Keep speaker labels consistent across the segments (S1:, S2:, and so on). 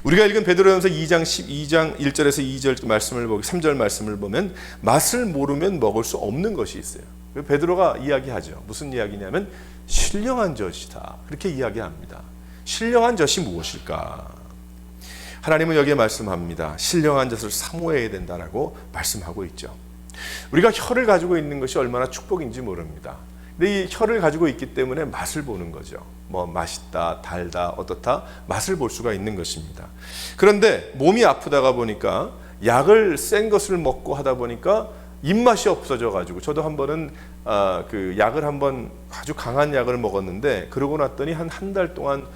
S1: 우리가 읽은 베드로전서 2장 1절에서 2절 말씀을 보고 3절 말씀을 보면 맛을 모르면 먹을 수 없는 것이 있어요. 베드로가 이야기하죠. 무슨 이야기냐면 신령한 젖이다. 그렇게 이야기합니다. 신령한 젖이 무엇일까? 하나님은 여기에 말씀합니다. 신령한 젖을 사모해야 된다라고 말씀하고 있죠. 우리가 혀를 가지고 있는 것이 얼마나 축복인지 모릅니다. 근데 이 혀를 가지고 있기 때문에 맛을 보는 거죠. 뭐 맛있다, 달다, 어떻다 맛을 볼 수가 있는 것입니다. 그런데 몸이 아프다가 보니까 약을 센 것을 먹고 하다 보니까 입맛이 없어져 가지고 저도 한 번은 그 약을 한번 아주 강한 약을 먹었는데 그러고 났더니 한 달 동안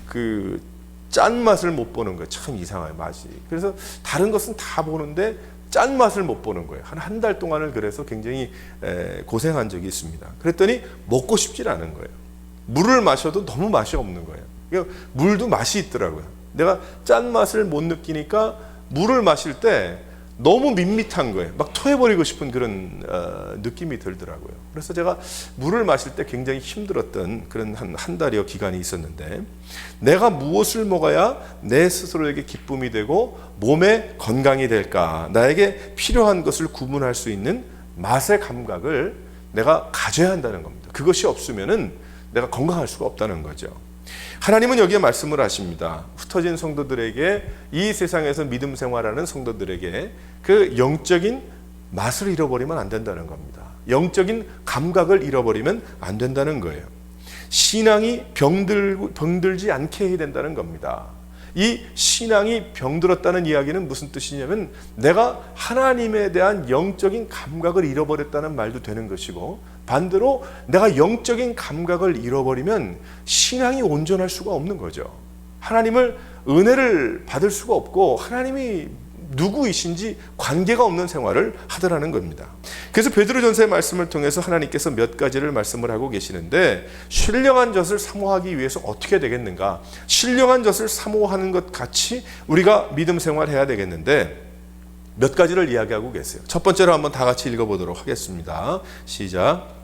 S1: 그 짠맛을 못 보는 거예요. 참 이상해요, 맛이. 그래서 다른 것은 다 보는데 짠맛을 못 보는 거예요. 한 달 동안을 그래서 굉장히 고생한 적이 있습니다. 그랬더니 먹고 싶질 않은 거예요. 물을 마셔도 너무 맛이 없는 거예요. 그러니까 물도 맛이 있더라고요. 내가 짠맛을 못 느끼니까 물을 마실 때 너무 밋밋한 거예요. 막 토해버리고 싶은 그런 느낌이 들더라고요. 그래서 제가 물을 마실 때 굉장히 힘들었던 그런 한 달여 기간이 있었는데 내가 무엇을 먹어야 내 스스로에게 기쁨이 되고 몸에 건강이 될까? 나에게 필요한 것을 구분할 수 있는 맛의 감각을 내가 가져야 한다는 겁니다. 그것이 없으면은 내가 건강할 수가 없다는 거죠. 하나님은 여기에 말씀을 하십니다. 흩어진 성도들에게, 이 세상에서 믿음 생활하는 성도들에게 그 영적인 맛을 잃어버리면 안 된다는 겁니다. 영적인 감각을 잃어버리면 안 된다는 거예요. 신앙이 병들지 않게 해야 된다는 겁니다. 이 신앙이 병들었다는 이야기는 무슨 뜻이냐면 내가 하나님에 대한 영적인 감각을 잃어버렸다는 말도 되는 것이고, 반대로 내가 영적인 감각을 잃어버리면 신앙이 온전할 수가 없는 거죠. 하나님을 은혜를 받을 수가 없고 하나님이 누구이신지 관계가 없는 생활을 하더라는 겁니다. 그래서 베드로전서의 말씀을 통해서 하나님께서 몇 가지를 말씀을 하고 계시는데, 신령한 젖을 사모하기 위해서 어떻게 되겠는가? 신령한 젖을 사모하는 것 같이 우리가 믿음 생활해야 되겠는데 몇 가지를 이야기하고 계세요. 첫 번째로 한번 다 같이 읽어보도록 하겠습니다. 시작.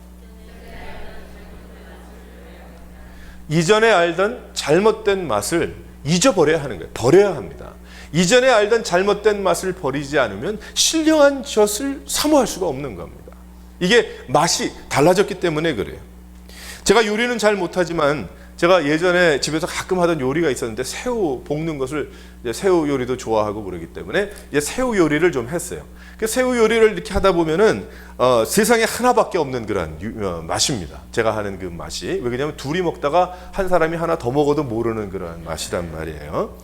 S1: 이전에 알던 잘못된 맛을 잊어버려야 하는 거예요. 버려야 합니다. 이전에 알던 잘못된 맛을 버리지 않으면 신령한 젖을 사모할 수가 없는 겁니다. 이게 맛이 달라졌기 때문에 그래요. 제가 요리는 잘 못하지만 제가 예전에 집에서 가끔 하던 요리가 있었는데, 새우 볶는 것을, 새우 요리도 좋아하고 그러기 때문에 새우 요리를 좀 했어요. 그 새우 요리를 이렇게 하다 보면은 세상에 하나밖에 없는 그런 맛입니다. 제가 하는 그 맛이. 왜 그러냐면 둘이 먹다가 한 사람이 하나 더 먹어도 모르는 그런 맛이란 말이에요.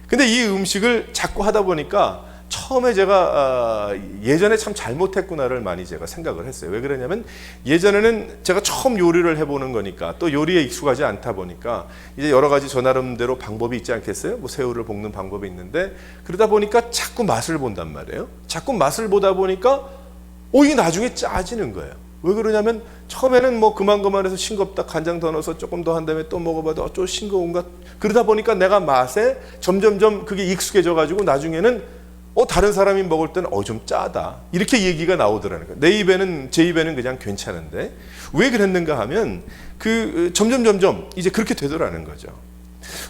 S1: 근데 이 음식을 자꾸 하다 보니까 처음에 제가 예전에 참 잘못했구나를 많이 제가 생각을 했어요. 왜 그러냐면 예전에는 제가 처음 요리를 해보는 거니까, 또 요리에 익숙하지 않다 보니까 이제 여러 가지 저 나름대로 방법이 있지 않겠어요? 뭐 새우를 볶는 방법이 있는데, 그러다 보니까 자꾸 맛을 본단 말이에요. 자꾸 맛을 보다 보니까 이게 나중에 짜지는 거예요. 왜 그러냐면 처음에는 뭐 그만해서 싱겁다, 간장 더 넣어서 조금 더 한 다음에 또 먹어봐도 좀 싱거운가, 그러다 보니까 내가 맛에 점점점 그게 익숙해져 가지고 나중에는 다른 사람이 먹을 때는 좀 짜다, 이렇게 얘기가 나오더라는 거예요. 제 입에는 그냥 괜찮은데 왜 그랬는가 하면 점점 이제 그렇게 되더라는 거죠.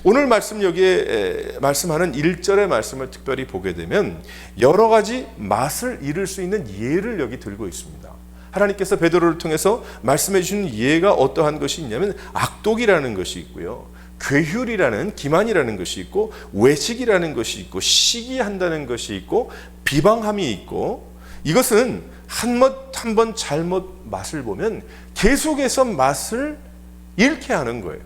S1: 오늘 말씀, 여기에 말씀하는 1절의 말씀을 특별히 보게 되면 여러 가지 맛을 잃을 수 있는 예를 여기 들고 있습니다. 하나님께서 베드로를 통해서 말씀해 주시는 예가 어떠한 것이 있냐면 악독이라는 것이 있고요, 괴휼이라는, 기만이라는 것이 있고, 외식이라는 것이 있고, 시기한다는 것이 있고, 비방함이 있고, 이것은 한 번 잘못 맛을 보면 계속해서 맛을 잃게 하는 거예요.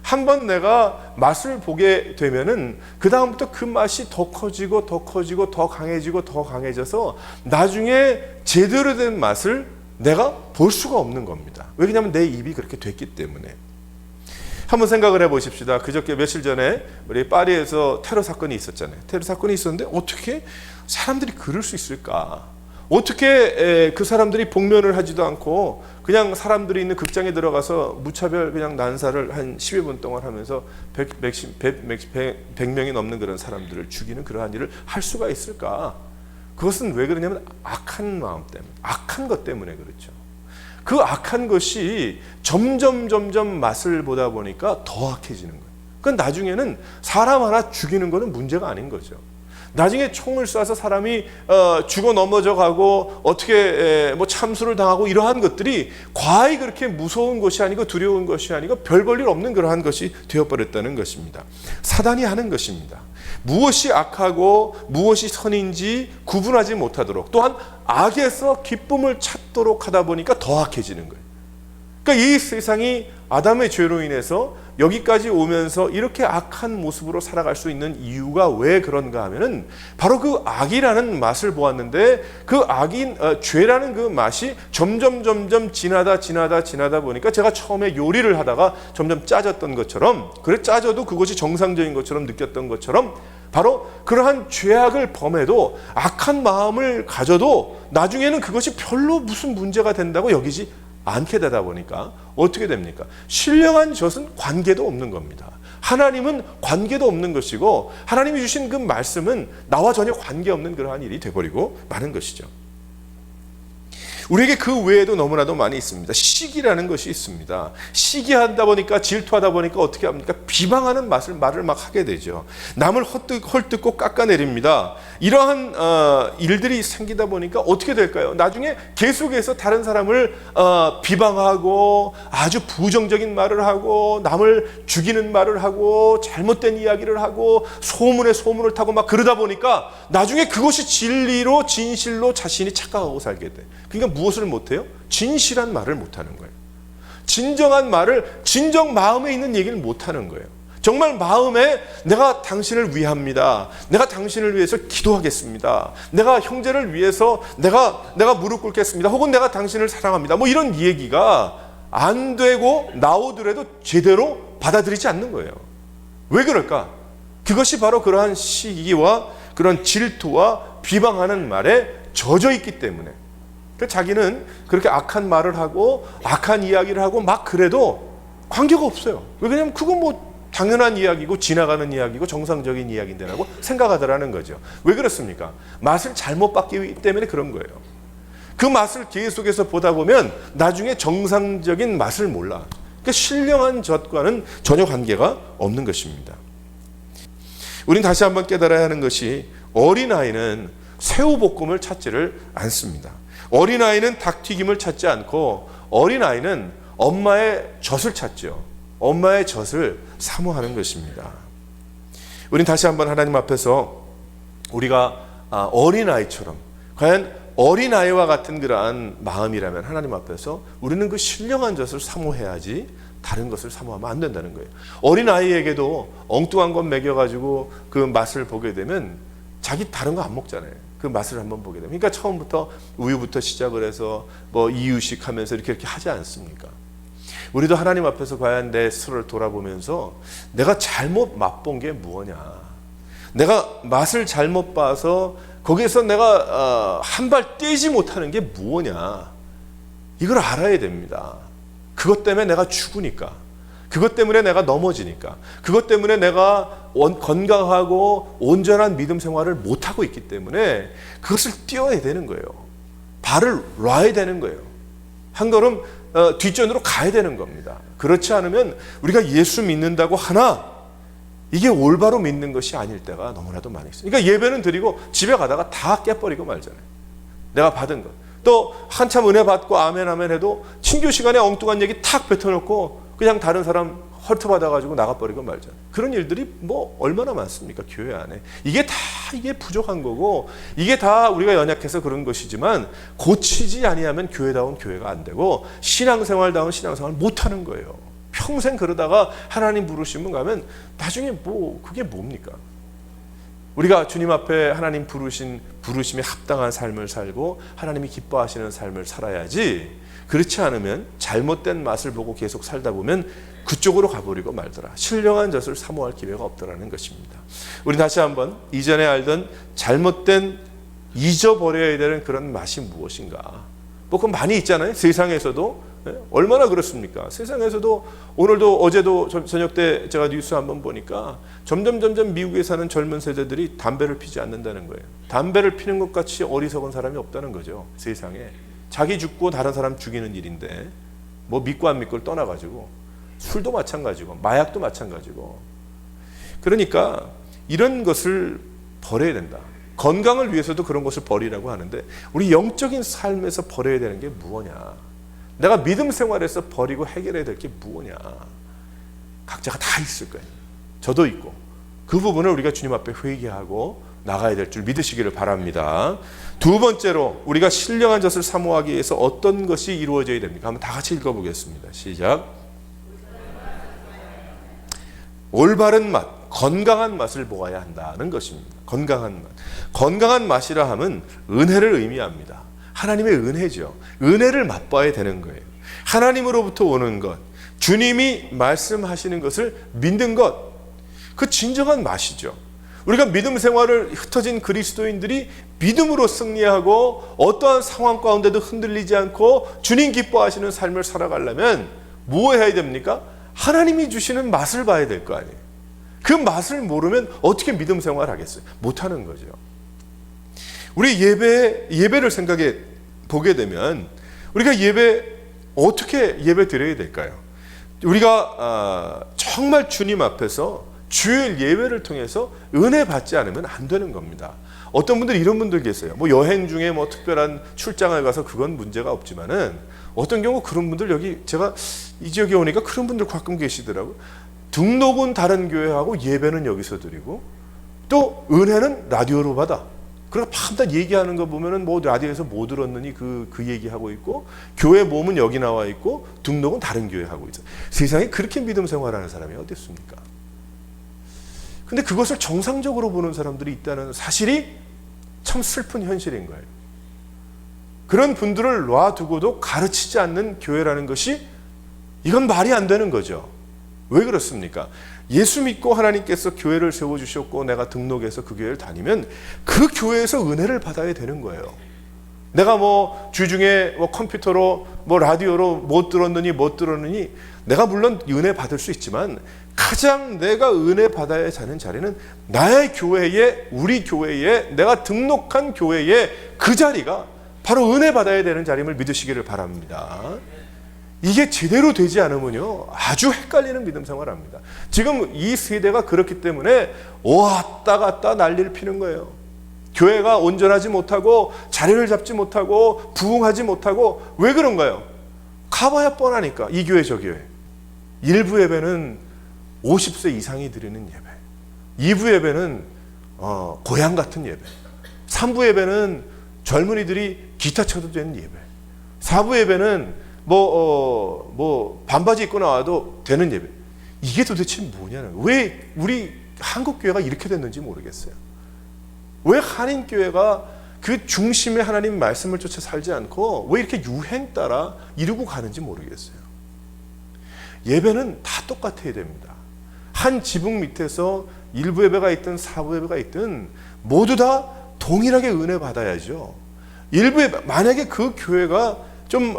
S1: 한 번 내가 맛을 보게 되면은 그 다음부터 그 맛이 더 커지고 더 커지고 더 강해지고 더 강해져서 나중에 제대로 된 맛을 내가 볼 수가 없는 겁니다. 왜냐하면 내 입이 그렇게 됐기 때문에. 한번 생각을 해보십시다. 그저께 며칠 전에 우리 파리에서 테러 사건이 있었잖아요. 테러 사건이 있었는데 어떻게 사람들이 그럴 수 있을까? 어떻게 그 사람들이 복면을 하지도 않고 그냥 사람들이 있는 극장에 들어가서 무차별 그냥 난사를 한 12분 동안 하면서 100명이 넘는 그런 사람들을 죽이는 그러한 일을 할 수가 있을까? 그것은 왜 그러냐면 악한 마음 때문에, 악한 것 때문에 그렇죠. 그 악한 것이 점점 맛을 보다 보니까 더 악해지는 거예요. 그건 나중에는 사람 하나 죽이는 거는 문제가 아닌 거죠. 나중에 총을 쏴서 사람이 죽어 넘어져 가고 어떻게 뭐 참수를 당하고 이러한 것들이 과히 그렇게 무서운 것이 아니고 두려운 것이 아니고 별 볼 일 없는 그러한 것이 되어버렸다는 것입니다. 사단이 하는 것입니다. 무엇이 악하고 무엇이 선인지 구분하지 못하도록, 또한 악에서 기쁨을 찾도록 하다 보니까 더 악해지는 거예요. 그러니까 이 세상이 아담의 죄로 인해서 여기까지 오면서 이렇게 악한 모습으로 살아갈 수 있는 이유가 왜 그런가 하면은 바로 그 악이라는 맛을 보았는데, 그 악인 죄라는 그 맛이 점점 지나다 보니까, 제가 처음에 요리를 하다가 점점 짜졌던 것처럼, 그래 짜져도 그것이 정상적인 것처럼 느꼈던 것처럼, 바로 그러한 죄악을 범해도 악한 마음을 가져도 나중에는 그것이 별로 무슨 문제가 된다고 여기지 않게 되다 보니까 어떻게 됩니까? 신령한 젖은 관계도 없는 겁니다. 하나님은 관계도 없는 것이고, 하나님이 주신 그 말씀은 나와 전혀 관계없는 그러한 일이 돼버리고 마는 것이죠. 우리에게 그 외에도 너무나도 많이 있습니다. 시기라는 것이 있습니다. 시기하다 보니까, 질투하다 보니까 어떻게 합니까? 비방하는 말을 막 하게 되죠. 남을 헐뜯고 깎아내립니다. 이러한 일들이 생기다 보니까 어떻게 될까요? 나중에 계속해서 다른 사람을 비방하고 아주 부정적인 말을 하고 남을 죽이는 말을 하고 잘못된 이야기를 하고 소문에 소문을 타고 막 그러다 보니까 나중에 그것이 진리로, 진실로 자신이 착각하고 살게 돼. 그러니까 무엇을 못해요? 진실한 말을 못하는 거예요. 진정한 말을, 진정 마음에 있는 얘기를 못하는 거예요. 정말 마음에 내가 당신을 위합니다. 내가 당신을 위해서 기도하겠습니다. 내가 형제를 위해서 내가 무릎 꿇겠습니다. 혹은 내가 당신을 사랑합니다. 뭐 이런 얘기가 안 되고 나오더라도 제대로 받아들이지 않는 거예요. 왜 그럴까? 그것이 바로 그러한 시기와 그런 질투와 비방하는 말에 젖어 있기 때문에. 자기는 그렇게 악한 말을 하고 악한 이야기를 하고 막 그래도 관계가 없어요. 왜냐하면 그건 뭐 당연한 이야기고 지나가는 이야기고 정상적인 이야기인데라고 생각하더라는 거죠. 왜 그렇습니까? 맛을 잘못 받기 때문에 그런 거예요. 그 맛을 계속해서 보다 보면 나중에 정상적인 맛을 몰라. 그러니까 신령한 젖과는 전혀 관계가 없는 것입니다. 우린 다시 한번 깨달아야 하는 것이, 어린아이는 새우볶음을 찾지를 않습니다. 어린아이는 닭튀김을 찾지 않고 어린아이는 엄마의 젖을 찾죠. 엄마의 젖을 사모하는 것입니다. 우린 다시 한번 하나님 앞에서 우리가 어린아이처럼, 과연 어린아이와 같은 그러한 마음이라면 하나님 앞에서 우리는 그 신령한 젖을 사모해야지 다른 것을 사모하면 안 된다는 거예요. 어린아이에게도 엉뚱한 것 먹여가지고 그 맛을 보게 되면 자기 다른 거 안 먹잖아요. 그 맛을 한번 보게 되면. 그러니까 처음부터 우유부터 시작을 해서 뭐 이유식 하면서 이렇게 하지 않습니까? 우리도 하나님 앞에서 과연 내 스스로를 돌아보면서 내가 잘못 맛본 게 무엇냐, 내가 맛을 잘못 봐서 거기에서 내가 한 발 떼지 못하는 게 무엇냐, 이걸 알아야 됩니다. 그것 때문에 내가 죽으니까, 그것 때문에 내가 넘어지니까, 그것 때문에 내가 건강하고 온전한 믿음 생활을 못하고 있기 때문에 그것을 띄워야 되는 거예요. 발을 놔야 되는 거예요. 한 걸음 뒷전으로 가야 되는 겁니다. 그렇지 않으면 우리가 예수 믿는다고 하나 이게 올바로 믿는 것이 아닐 때가 너무나도 많이 있어요. 그러니까 예배는 드리고 집에 가다가 다 깨버리고 말잖아요. 내가 받은 것. 또 한참 은혜 받고 아멘 아멘 해도 친교 시간에 엉뚱한 얘기 탁 뱉어놓고 그냥 다른 사람 헐트받아가지고 나가버리고 말잖아요. 그런 일들이 뭐 얼마나 많습니까? 교회 안에. 이게 부족한 거고, 이게 다 우리가 연약해서 그런 것이지만 고치지 아니하면 교회다운 교회가 안 되고 신앙생활다운 신앙생활을 못하는 거예요. 평생 그러다가 하나님 부르시면 가면 나중에 뭐 그게 뭡니까? 우리가 주님 앞에 하나님 부르심에 합당한 삶을 살고 하나님이 기뻐하시는 삶을 살아야지, 그렇지 않으면 잘못된 맛을 보고 계속 살다 보면 그쪽으로 가버리고 말더라. 신령한 젖을 사모할 기회가 없더라는 것입니다. 우리 다시 한번 이전에 알던 잘못된, 잊어버려야 되는 그런 맛이 무엇인가? 뭐 그건 많이 있잖아요. 세상에서도. 얼마나 그렇습니까? 세상에서도 오늘도 어제도 저녁 때 제가 뉴스 한번 보니까 점점 미국에 사는 젊은 세대들이 담배를 피지 않는다는 거예요. 담배를 피는 것 같이 어리석은 사람이 없다는 거죠. 세상에. 자기 죽고 다른 사람 죽이는 일인데 뭐 믿고 안 믿고를 떠나가지고 술도 마찬가지고 마약도 마찬가지고 그러니까 이런 것을 버려야 된다. 건강을 위해서도 그런 것을 버리라고 하는데 우리 영적인 삶에서 버려야 되는 게 무엇이냐? 내가 믿음 생활에서 버리고 해결해야 될 게 무엇이냐? 각자가 다 있을 거예요. 저도 있고. 그 부분을 우리가 주님 앞에 회개하고 나가야 될 줄 믿으시기를 바랍니다. 두 번째로 우리가 신령한 젖을 사모하기 위해서 어떤 것이 이루어져야 됩니까? 한번 다 같이 읽어보겠습니다. 시작. 올바른 맛, 건강한 맛을 보아야 한다는 것입니다. 건강한 맛. 건강한 맛이라 함은 은혜를 의미합니다. 하나님의 은혜죠. 은혜를 맛봐야 되는 거예요. 하나님으로부터 오는 것, 주님이 말씀하시는 것을 믿는 것, 그 진정한 맛이죠. 우리가 믿음 생활을 흩어진 그리스도인들이 믿음으로 승리하고 어떠한 상황 가운데도 흔들리지 않고 주님 기뻐하시는 삶을 살아가려면 뭐 해야 됩니까? 하나님이 주시는 맛을 봐야 될 거 아니에요. 그 맛을 모르면 어떻게 믿음 생활을 하겠어요? 못하는 거죠. 우리 예배를 생각해 보게 되면 우리가 어떻게 예배 드려야 될까요? 우리가 정말 주님 앞에서 주일 예배를 통해서 은혜 받지 않으면 안 되는 겁니다. 어떤 분들 이런 분들 계세요. 뭐 여행 중에 뭐 특별한 출장을 가서 그건 문제가 없지만은 어떤 경우 그런 분들 여기 제가 이 지역에 오니까 그런 분들 가끔 계시더라고요. 등록은 다른 교회하고 예배는 여기서 드리고 또 은혜는 라디오로 받아. 그러니까 밤낮 얘기하는 거 보면은 뭐 라디오에서 뭐 들었느니 그 얘기하고 있고 교회 모험은 여기 나와 있고 등록은 다른 교회 하고 있어요. 세상에 그렇게 믿음 생활하는 사람이 어디 있습니까? 근데 그것을 정상적으로 보는 사람들이 있다는 사실이 참 슬픈 현실인 거예요. 그런 분들을 놔두고도 가르치지 않는 교회라는 것이 이건 말이 안 되는 거죠. 왜 그렇습니까? 예수 믿고 하나님께서 교회를 세워주셨고 내가 등록해서 그 교회를 다니면 그 교회에서 은혜를 받아야 되는 거예요. 내가 뭐 주중에 뭐 컴퓨터로 뭐 라디오로 못 들었느니 내가 물론 은혜 받을 수 있지만 가장 내가 은혜 받아야 하는 자리는 나의 교회에, 우리 교회에, 내가 등록한 교회에 그 자리가 바로 은혜 받아야 되는 자림을 믿으시기를 바랍니다. 이게 제대로 되지 않으면요 아주 헷갈리는 믿음 생활을 합니다. 지금 이 세대가 그렇기 때문에 왔다 갔다 난리를 피는 거예요. 교회가 온전하지 못하고 자리를 잡지 못하고 부흥하지 못하고 왜 그런가요? 가봐야 뻔하니까. 이 교회 저 교회. 일부 예배는 50세 이상이 드리는 예배, 2부 예배는 고향 같은 예배, 3부 예배는 젊은이들이 기타 쳐도 되는 예배, 4부 예배는 반바지 입고 나와도 되는 예배. 이게 도대체 뭐냐는, 왜 우리 한국교회가 이렇게 됐는지 모르겠어요. 왜 한인교회가 그 중심에 하나님 말씀을 쫓아 살지 않고 왜 이렇게 유행 따라 이루고 가는지 모르겠어요. 예배는 다 똑같아야 됩니다. 한 지붕 밑에서 1부 예배가 있든 4부 예배가 있든 모두 다 동일하게 은혜 받아야죠. 1부 예배, 만약에 그 교회가 좀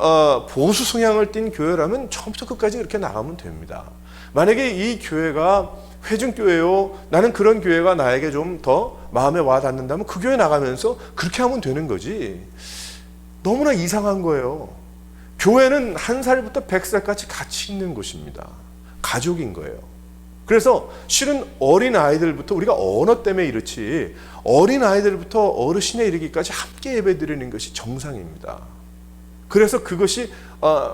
S1: 보수 성향을 띈 교회라면 처음부터 끝까지 이렇게 나가면 됩니다. 만약에 이 교회가 회중교회요, 나는 그런 교회가 나에게 좀 더 마음에 와 닿는다면 그 교회 나가면서 그렇게 하면 되는 거지. 너무나 이상한 거예요. 교회는 1살부터 100살까지 같이 있는 곳입니다. 가족인 거예요. 그래서 실은 어린 아이들부터, 우리가 언어 때문에 이렇지 어린 아이들부터 어르신에 이르기까지 함께 예배드리는 것이 정상입니다. 그래서 그것이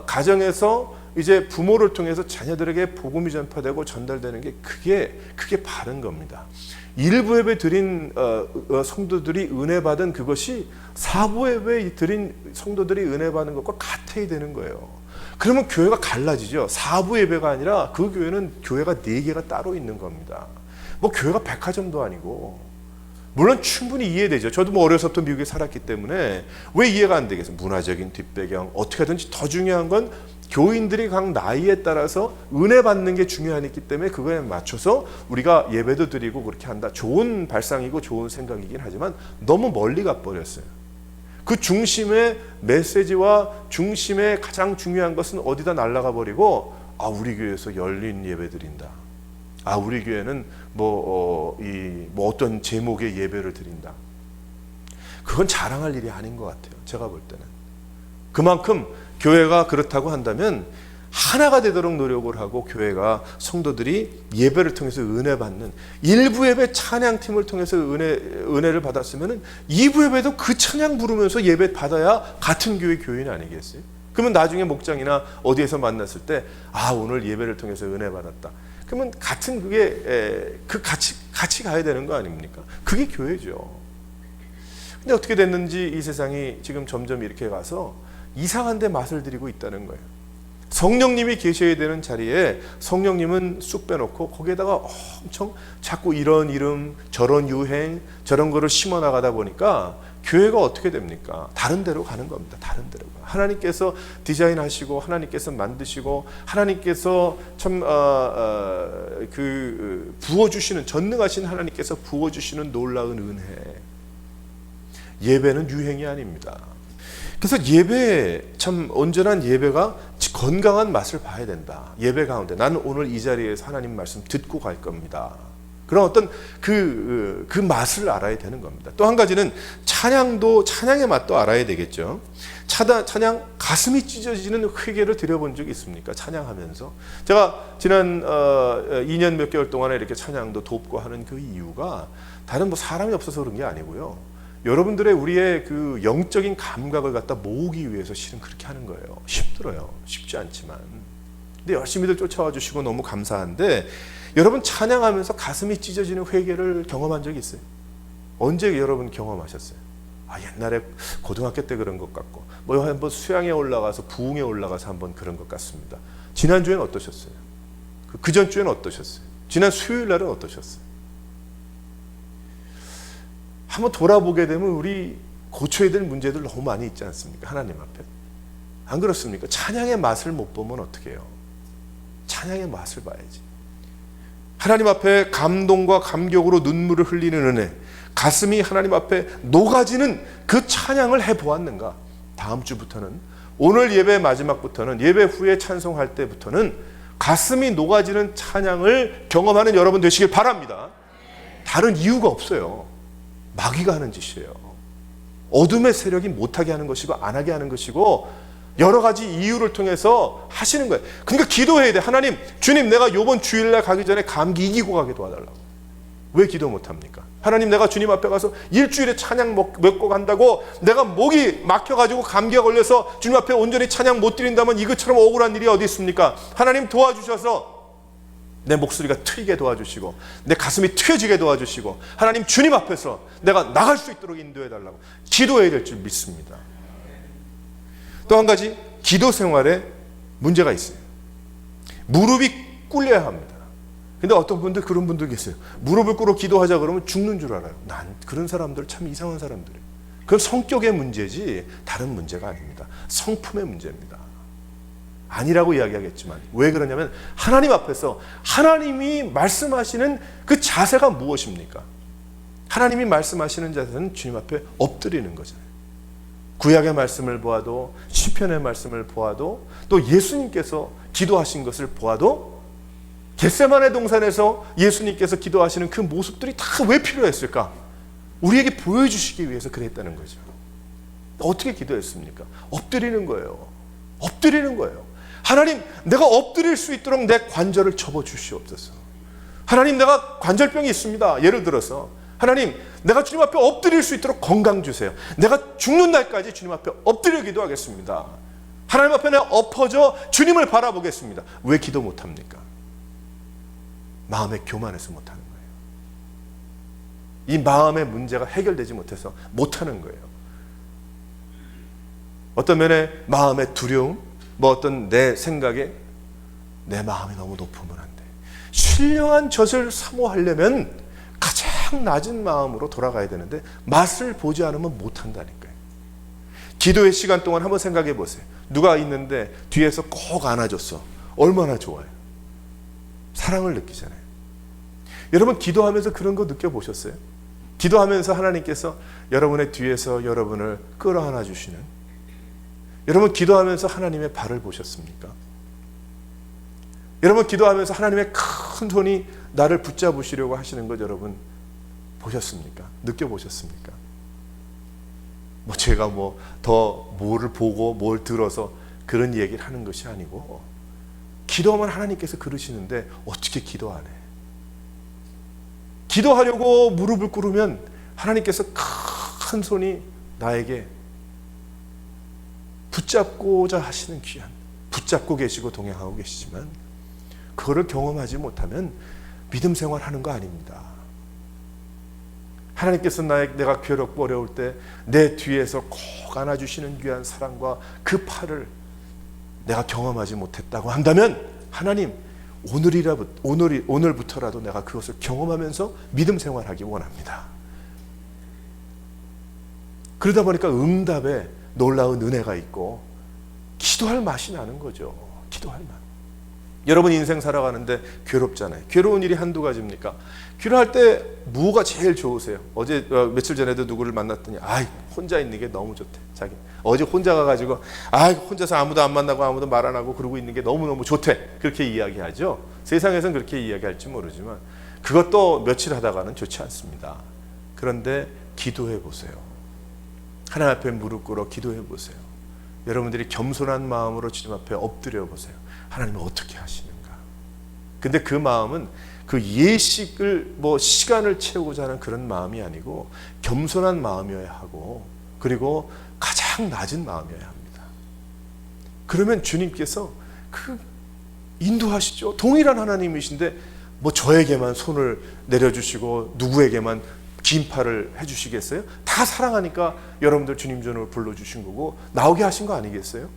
S1: 가정에서 이제 부모를 통해서 자녀들에게 복음이 전파되고 전달되는 게 그게 바른 겁니다. 일부 예배 드린 성도들이 은혜 받은 그것이 4부 예배 드린 성도들이 은혜 받는 것과 같아야 되는 거예요. 그러면 교회가 갈라지죠. 4부 예배가 아니라 그 교회는 교회가 4개가 따로 있는 겁니다. 뭐 교회가 백화점도 아니고. 물론 충분히 이해되죠. 저도 뭐 어려서부터 미국에 살았기 때문에 왜 이해가 안 되겠어요? 문화적인 뒷배경, 어떻게 하든지 더 중요한 건 교인들이 각 나이에 따라서 은혜 받는 게 중요하기 때문에 그거에 맞춰서 우리가 예배도 드리고 그렇게 한다. 좋은 발상이고 좋은 생각이긴 하지만 너무 멀리 가버렸어요. 그 중심의 메시지와 중심의 가장 중요한 것은 어디다 날아가 버리고, 우리 교회에서 열린 예배 드린다. 우리 교회는 어떤 제목의 예배를 드린다. 그건 자랑할 일이 아닌 것 같아요. 제가 볼 때는. 그만큼 교회가 그렇다고 한다면 하나가 되도록 노력을 하고 교회가 성도들이 예배를 통해서 은혜 받는, 일부 예배 찬양팀을 통해서 은혜를 받았으면 2부 예배도 그 찬양 부르면서 예배 받아야 같은 교회 교인 아니겠어요? 그러면 나중에 목장이나 어디에서 만났을 때 오늘 예배를 통해서 은혜 받았다. 그러면 같은 같이 가야 되는 거 아닙니까? 그게 교회죠. 근데 어떻게 됐는지 이 세상이 지금 점점 이렇게 가서 이상한 데 맛을 들이고 있다는 거예요. 성령님이 계셔야 되는 자리에 성령님은 쑥 빼놓고 거기에다가 엄청 자꾸 이런 이름, 저런 유행, 저런 거를 심어 나가다 보니까 교회가 어떻게 됩니까? 다른 데로 가는 겁니다. 다른 데로. 하나님께서 디자인하시고 하나님께서 만드시고 하나님께서 참 부어주시는, 전능하신 하나님께서 부어주시는 놀라운 은혜. 예배는 유행이 아닙니다. 그래서 예배, 참 온전한 예배가 건강한 맛을 봐야 된다. 예배 가운데 나는 오늘 이 자리에서 하나님 말씀 듣고 갈 겁니다. 그런 어떤 그 맛을 알아야 되는 겁니다. 또 한 가지는 찬양의 맛도 알아야 되겠죠. 찬양, 가슴이 찢어지는 회개를 드려본 적이 있습니까? 찬양하면서. 제가 지난 2년 몇 개월 동안에 이렇게 찬양도 돕고 하는 그 이유가 다른 사람이 없어서 그런 게 아니고요. 여러분들의 우리의 그 영적인 감각을 갖다 모으기 위해서 실은 그렇게 하는 거예요. 힘들어요. 쉽지 않지만. 근데 열심히들 쫓아와 주시고 너무 감사한데, 여러분 찬양하면서 가슴이 찢어지는 회개를 경험한 적이 있어요? 언제 여러분 경험하셨어요? 옛날에 고등학교 때 그런 것 같고, 한번 수양에 올라가서 부흥에 올라가서 한번 그런 것 같습니다. 지난주에는 어떠셨어요? 그 전주에는 어떠셨어요? 지난 수요일 날은 어떠셨어요? 한번 돌아보게 되면 우리 고쳐야 될 문제들 너무 많이 있지 않습니까? 하나님 앞에. 안 그렇습니까? 찬양의 맛을 못 보면 어떻게 해요? 찬양의 맛을 봐야지. 하나님 앞에 감동과 감격으로 눈물을 흘리는 은혜, 가슴이 하나님 앞에 녹아지는 그 찬양을 해보았는가? 다음 주부터는, 오늘 예배 마지막부터는, 예배 후에 찬송할 때부터는 가슴이 녹아지는 찬양을 경험하는 여러분 되시길 바랍니다. 다른 이유가 없어요. 마귀가 하는 짓이에요. 어둠의 세력이 못하게 하는 것이고 안 하게 하는 것이고 여러 가지 이유를 통해서 하시는 거예요. 그러니까 기도해야 돼. 하나님, 주님, 내가 이번 주일날 가기 전에 감기 이기고 가게 도와달라고. 왜 기도 못합니까? 하나님, 내가 주님 앞에 가서 일주일에 찬양 몇 곡 한다고 내가 목이 막혀가지고 감기가 걸려서 주님 앞에 온전히 찬양 못 드린다면 이것처럼 억울한 일이 어디 있습니까? 하나님 도와주셔서 내 목소리가 트이게 도와주시고 내 가슴이 트여지게 도와주시고 하나님 주님 앞에서 내가 나갈 수 있도록 인도해달라고 기도해야 될 줄 믿습니다. 또 한 가지, 기도 생활에 문제가 있어요. 무릎이 꿇려야 합니다. 근데 어떤 분들, 그런 분들 계세요. 무릎을 꿇어 기도하자 그러면 죽는 줄 알아요. 난 그런 사람들 참 이상한 사람들이에요. 그건 성격의 문제지 다른 문제가 아닙니다. 성품의 문제입니다. 아니라고 이야기하겠지만 왜 그러냐면 하나님 앞에서 하나님이 말씀하시는 그 자세가 무엇입니까? 하나님이 말씀하시는 자세는 주님 앞에 엎드리는 거잖아요. 구약의 말씀을 보아도 시편의 말씀을 보아도 또 예수님께서 기도하신 것을 보아도 겟세마네 동산에서 예수님께서 기도하시는 그 모습들이 다 왜 필요했을까? 우리에게 보여주시기 위해서 그랬다는 거죠. 어떻게 기도했습니까? 엎드리는 거예요. 엎드리는 거예요. 하나님, 내가 엎드릴 수 있도록 내 관절을 접어주시옵소서. 하나님, 내가 관절병이 있습니다. 예를 들어서 하나님, 내가 주님 앞에 엎드릴 수 있도록 건강 주세요. 내가 죽는 날까지 주님 앞에 엎드려 기도하겠습니다. 하나님 앞에 내가 엎어져 주님을 바라보겠습니다. 왜 기도 못합니까? 마음에 교만해서 못하는 거예요. 이 마음의 문제가 해결되지 못해서 못하는 거예요. 어떤 면에 마음의 두려움, 어떤 내 생각에 내 마음이 너무 높으면 안 돼. 신령한 젖을 사모하려면 가장 낮은 마음으로 돌아가야 되는데 맛을 보지 않으면 못한다니까요. 기도의 시간 동안 한번 생각해 보세요. 누가 있는데 뒤에서 꼭 안아줬어. 얼마나 좋아요. 사랑을 느끼잖아요. 여러분 기도하면서 그런 거 느껴보셨어요? 기도하면서 하나님께서 여러분의 뒤에서 여러분을 끌어안아 주시는, 여러분 기도하면서 하나님의 발을 보셨습니까? 여러분 기도하면서 하나님의 큰 손이 나를 붙잡으시려고 하시는 것 여러분 보셨습니까? 느껴보셨습니까? 제가 더 뭐를 보고 뭘 들어서 그런 얘기를 하는 것이 아니고 기도하면 하나님께서 그러시는데 어떻게 기도 안 해? 기도하려고 무릎을 꿇으면 하나님께서 큰 손이 나에게 붙잡고자 하시는 귀한, 붙잡고 계시고 동행하고 계시지만 그거를 경험하지 못하면 믿음 생활하는 거 아닙니다. 하나님께서 내가 괴롭고 어려울 때 내 뒤에서 꼭 안아주시는 귀한 사랑과 그 팔을 내가 경험하지 못했다고 한다면 하나님, 오늘부터라도 내가 그것을 경험하면서 믿음 생활하기 원합니다. 그러다 보니까 응답에 놀라운 은혜가 있고 기도할 맛이 나는 거죠. 기도할 맛. 여러분 인생 살아가는데 괴롭잖아요. 괴로운 일이 한두 가지입니까? 기도할 때 뭐가 제일 좋으세요? 어제 며칠 전에도 누구를 만났더니 혼자 있는 게 너무 좋대. 자기 어제 혼자 가가지고 혼자서 아무도 안 만나고 아무도 말 안 하고 그러고 있는 게 너무너무 좋대. 그렇게 이야기하죠. 세상에서는 그렇게 이야기할지 모르지만 그것도 며칠 하다가는 좋지 않습니다. 그런데 기도해 보세요. 하나님 앞에 무릎 꿇어 기도해 보세요. 여러분들이 겸손한 마음으로 주님 앞에 엎드려 보세요. 하나님은 어떻게 하시는가? 근데 그 마음은 그 예식을 시간을 채우고자 하는 그런 마음이 아니고 겸손한 마음이어야 하고 그리고 가장 낮은 마음이어야 합니다. 그러면 주님께서 인도하시죠. 동일한 하나님이신데 저에게만 손을 내려주시고 누구에게만 긴 팔을 해주시겠어요? 다 사랑하니까 여러분들 주님 전으로 불러주신 거고 나오게 하신 거 아니겠어요?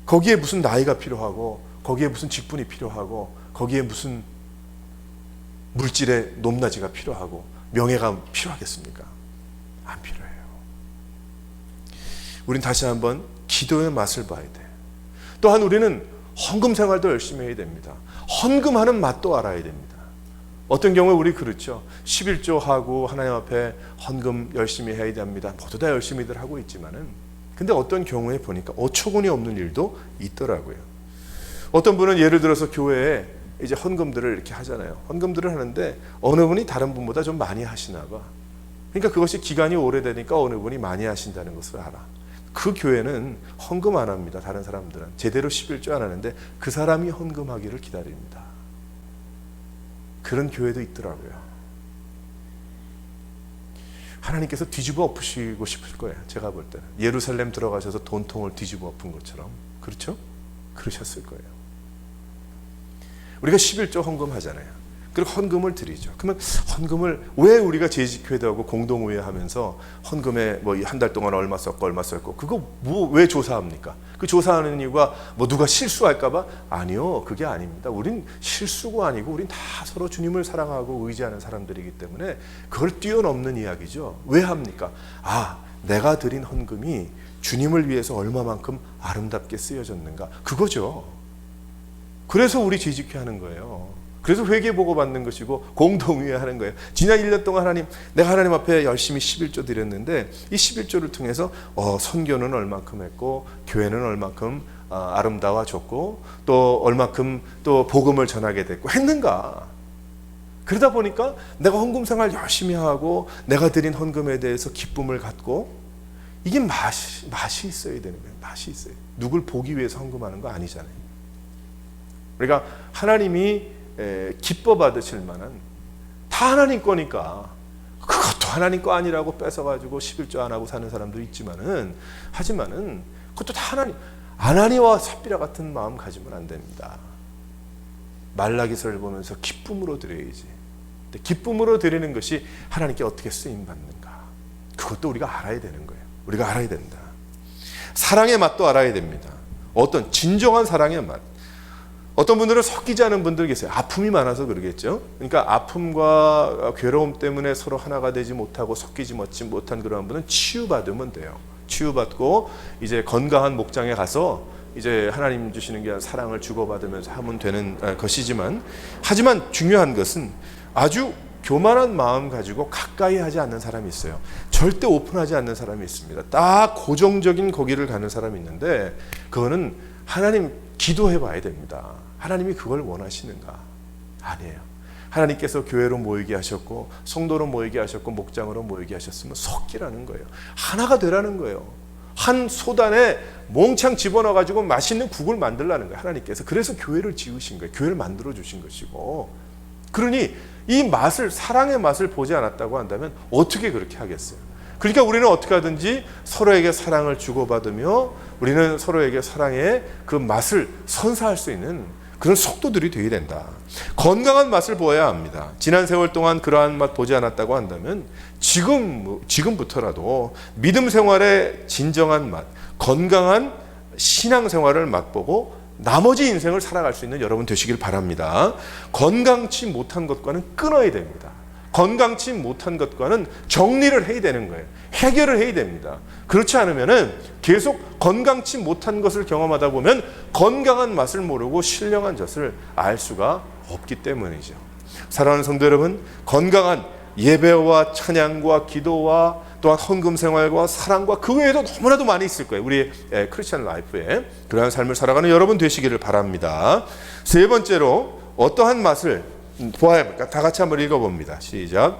S1: 거기에 무슨 나이가 필요하고 거기에 무슨 직분이 필요하고 거기에 무슨 물질의 높낮이가 필요하고 명예가 필요하겠습니까? 안 필요해요. 우린 다시 한번 기도의 맛을 봐야 돼. 또한 우리는 헌금 생활도 열심히 해야 됩니다. 헌금하는 맛도 알아야 됩니다. 어떤 경우에 우리 그렇죠. 11조 하고 하나님 앞에 헌금 열심히 해야 됩니다. 모두 다 열심히들 하고 있지만은 근데 어떤 경우에 보니까 어처구니 없는 일도 있더라고요. 어떤 분은 예를 들어서 교회에 이제 헌금들을 이렇게 하잖아요. 헌금들을 하는데 어느 분이 다른 분보다 좀 많이 하시나 봐. 그러니까 그것이 기간이 오래되니까 어느 분이 많이 하신다는 것을 알아. 그 교회는 헌금 안 합니다. 다른 사람들은 제대로 11조 안 하는데 그 사람이 헌금하기를 기다립니다. 그런 교회도 있더라고요. 하나님께서 뒤집어 엎으시고 싶을 거예요. 제가 볼 때는 예루살렘 들어가셔서 돈통을 뒤집어 엎은 것처럼 그렇죠? 그러셨을 거예요. 우리가 11조 헌금하잖아요. 그리고 헌금을 드리죠. 그러면 헌금을 왜 우리가 재직회도 하고 공동의회 하면서 헌금에 한 달 동안 얼마 썼고 그거 왜 조사합니까? 그 조사하는 이유가 누가 실수할까봐? 아니요, 그게 아닙니다. 우린 실수가 아니고 우린 다 서로 주님을 사랑하고 의지하는 사람들이기 때문에 그걸 뛰어넘는 이야기죠. 왜 합니까? 내가 드린 헌금이 주님을 위해서 얼마만큼 아름답게 쓰여졌는가? 그거죠. 그래서 우리 재직회 하는 거예요. 그래서 회개 보고 받는 것이고 공동의회 하는 거예요. 지난 1년 동안 내가 하나님 앞에 열심히 11조 드렸는데 이 11조를 통해서 선교는 얼만큼 했고 교회는 얼만큼 아름다워졌고 또 얼만큼 또 복음을 전하게 됐고 했는가. 그러다 보니까 내가 헌금 생활 열심히 하고 내가 드린 헌금에 대해서 기쁨을 갖고 이게 맛이 있어야 되는 거예요. 맛이 있어요. 누굴 보기 위해서 헌금하는 거 아니잖아요. 그러니까 하나님이 기뻐 받으실 만한 다 하나님 거니까 그것도 하나님 거 아니라고 뺏어가지고 11조 안 하고 사는 사람도 있지만은 하지만은 그것도 다 하나님. 아나니와 삽비라 같은 마음 가지면 안 됩니다. 말라기서를 보면서 기쁨으로 드려야지. 근데 기쁨으로 드리는 것이 하나님께 어떻게 쓰임 받는가? 그것도 우리가 알아야 되는 거예요. 우리가 알아야 된다. 사랑의 맛도 알아야 됩니다. 어떤 진정한 사랑의 맛. 어떤 분들은 섞이지 않은 분들 계세요. 아픔이 많아서 그러겠죠. 그러니까 아픔과 괴로움 때문에 서로 하나가 되지 못하고 섞이지 못한 그런 분은 치유받으면 돼요. 치유받고 이제 건강한 목장에 가서 이제 하나님 주시는 게 사랑을 주고받으면서 하면 되는 것이지만 하지만 중요한 것은 아주 교만한 마음 가지고 가까이 하지 않는 사람이 있어요. 절대 오픈하지 않는 사람이 있습니다. 딱 고정적인 거기를 가는 사람이 있는데 그거는 하나님 기도해 봐야 됩니다. 하나님이 그걸 원하시는가? 아니에요. 하나님께서 교회로 모이게 하셨고 성도로 모이게 하셨고 목장으로 모이게 하셨으면 섞이라는 거예요. 하나가 되라는 거예요. 한 소단에 몽창 집어넣어가지고 맛있는 국을 만들라는 거예요, 하나님께서. 그래서 교회를 지으신 거예요. 교회를 만들어 주신 것이고. 그러니 이 맛을, 사랑의 맛을 보지 않았다고 한다면 어떻게 그렇게 하겠어요? 그러니까 우리는 어떻게 하든지 서로에게 사랑을 주고받으며 우리는 서로에게 사랑의 그 맛을 선사할 수 있는 그런 속도들이 되어야 된다. 건강한 맛을 보아야 합니다. 지난 세월 동안 그러한 맛 보지 않았다고 한다면 지금부터라도 믿음 생활의 진정한 맛, 건강한 신앙 생활을 맛보고 나머지 인생을 살아갈 수 있는 여러분 되시길 바랍니다. 건강치 못한 것과는 끊어야 됩니다. 건강치 못한 것과는 정리를 해야 되는 거예요. 해결을 해야 됩니다. 그렇지 않으면 계속 건강치 못한 것을 경험하다 보면 건강한 맛을 모르고 신령한 젖을 알 수가 없기 때문이죠. 사랑하는 성도 여러분, 건강한 예배와 찬양과 기도와 또한 헌금 생활과 사랑과 그 외에도 너무나도 많이 있을 거예요. 우리 크리스천 라이프에 그러한 삶을 살아가는 여러분 되시기를 바랍니다. 세 번째로 어떠한 맛을 보아야 합니까? 다 같이 한번 읽어봅니다. 시작.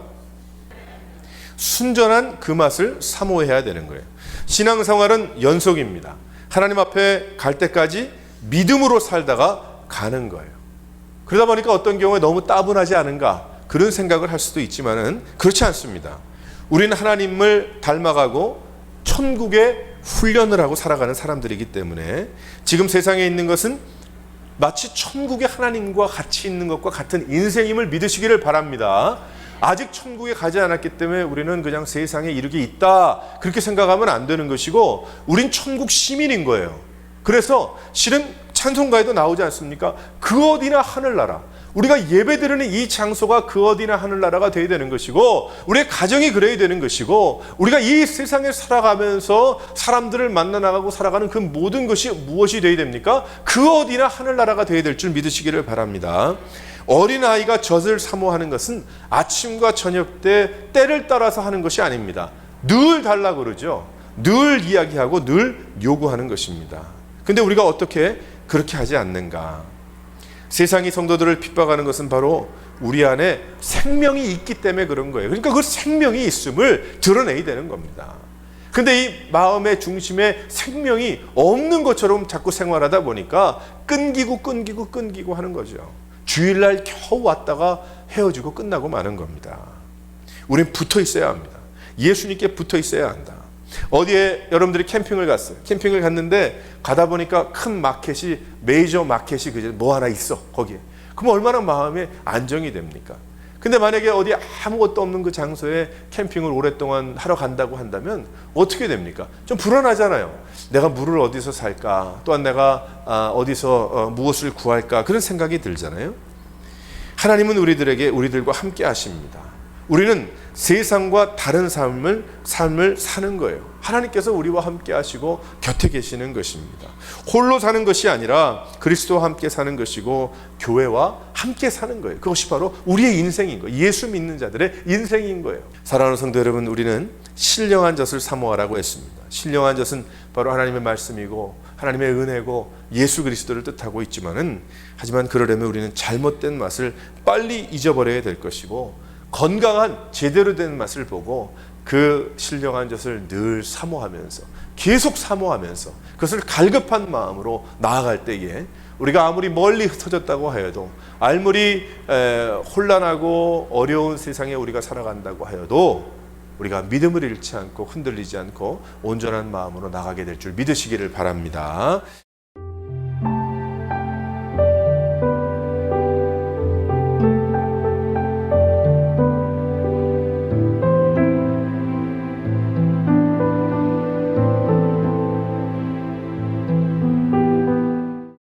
S1: 순전한 그 맛을 사모해야 되는 거예요. 신앙생활은 연속입니다. 하나님 앞에 갈 때까지 믿음으로 살다가 가는 거예요. 그러다 보니까 어떤 경우에 너무 따분하지 않은가 그런 생각을 할 수도 있지만은 그렇지 않습니다. 우리는 하나님을 닮아가고 천국의 훈련을 하고 살아가는 사람들이기 때문에 지금 세상에 있는 것은 마치 천국의 하나님과 같이 있는 것과 같은 인생임을 믿으시기를 바랍니다. 아직 천국에 가지 않았기 때문에 우리는 그냥 세상에 이렇게 있다 그렇게 생각하면 안 되는 것이고 우린 천국 시민인 거예요. 그래서 실은 찬송가에도 나오지 않습니까? 그 어디나 하늘나라. 우리가 예배드리는 이 장소가 그 어디나 하늘나라가 되어야 되는 것이고 우리의 가정이 그래야 되는 것이고 우리가 이 세상에 살아가면서 사람들을 만나나가고 살아가는 그 모든 것이 무엇이 되어야 됩니까? 그 어디나 하늘나라가 되어야 될 줄 믿으시기를 바랍니다. 어린아이가 젖을 사모하는 것은 아침과 저녁 때 때를 따라서 하는 것이 아닙니다. 늘 달라 그러죠. 늘 이야기하고 늘 요구하는 것입니다. 근데 우리가 어떻게 그렇게 하지 않는가? 세상이 성도들을 핍박하는 것은 바로 우리 안에 생명이 있기 때문에 그런 거예요. 그러니까 그 생명이 있음을 드러내야 되는 겁니다. 근데 이 마음의 중심에 생명이 없는 것처럼 자꾸 생활하다 보니까 끊기고 하는 거죠. 주일날 겨우 왔다가 헤어지고 끝나고 마는 겁니다. 우린 붙어 있어야 합니다. 예수님께 붙어 있어야 한다. 어디에 여러분들이 캠핑을 갔어요. 캠핑을 갔는데 가다 보니까 큰 마켓이 메이저 마켓이 그저 뭐 하나 있어 거기에. 그럼 얼마나 마음에 안정이 됩니까? 근데 만약에 어디 아무것도 없는 그 장소에 캠핑을 오랫동안 하러 간다고 한다면 어떻게 됩니까? 좀 불안하잖아요. 내가 물을 어디서 살까? 또한 내가 어디서 무엇을 구할까? 그런 생각이 들잖아요. 하나님은 우리들과 함께 하십니다. 우리는 세상과 다른 삶을 사는 거예요. 하나님께서 우리와 함께 하시고 곁에 계시는 것입니다. 홀로 사는 것이 아니라 그리스도와 함께 사는 것이고 교회와 함께 사는 거예요. 그것이 바로 우리의 인생인 거예요. 예수 믿는 자들의 인생인 거예요. 사랑하는 성도 여러분, 우리는 신령한 젖을 사모하라고 했습니다. 신령한 젖은 바로 하나님의 말씀이고 하나님의 은혜고 예수 그리스도를 뜻하고 있지만은 하지만 그러려면 우리는 잘못된 맛을 빨리 잊어버려야 될 것이고 건강한 제대로 된 맛을 보고 그 신령한 젖을 늘 사모하면서 계속 사모하면서 그것을 갈급한 마음으로 나아갈 때에 우리가 아무리 멀리 흩어졌다고 하여도 아무리 혼란하고 어려운 세상에 우리가 살아간다고 하여도 우리가 믿음을 잃지 않고 흔들리지 않고 온전한 마음으로 나가게 될 줄 믿으시기를 바랍니다.